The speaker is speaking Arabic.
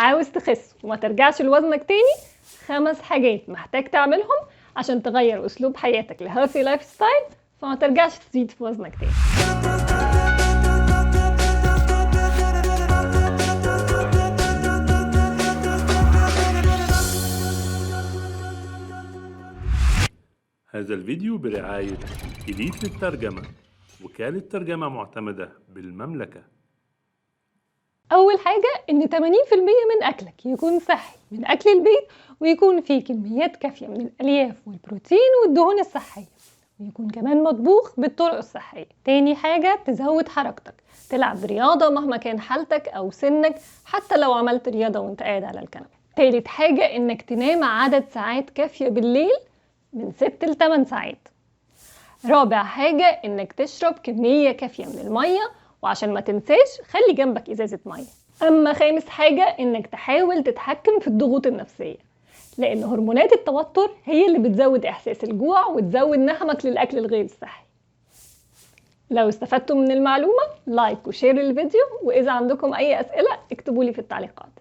عاوز تخس وما ترجعش لوزنك تاني، 5 حاجات محتاج تعملهم عشان تغير اسلوب حياتك لهيلثي لايف ستايل فما ترجعش تزيد في وزنك تاني. هذا الفيديو برعاية إليت للترجمة، وكالة ترجمة معتمدة بالمملكة. أول حاجة إن 80% من أكلك يكون صحي من أكل البيت، ويكون فيه كميات كافية من الألياف والبروتين والدهون الصحية، ويكون كمان مطبوخ بالطرق الصحية. تاني حاجة تزود حركتك، تلعب رياضة مهما كان حالتك أو سنك، حتى لو عملت رياضة وانت قاعد على الكنبة. تالت حاجة إنك تنام عدد ساعات كافية بالليل من 6 ل 8 ساعات. رابع حاجة إنك تشرب كمية كافية من المية، وعشان ما تنساش خلي جنبك إزازة مية. أما خامس حاجة إنك تحاول تتحكم في الضغوط النفسية، لأن هرمونات التوتر هي اللي بتزود إحساس الجوع وتزود نهمك للأكل الغير الصحي. لو استفدتم من المعلومة لايك وشير الفيديو، وإذا عندكم أي أسئلة اكتبولي في التعليقات.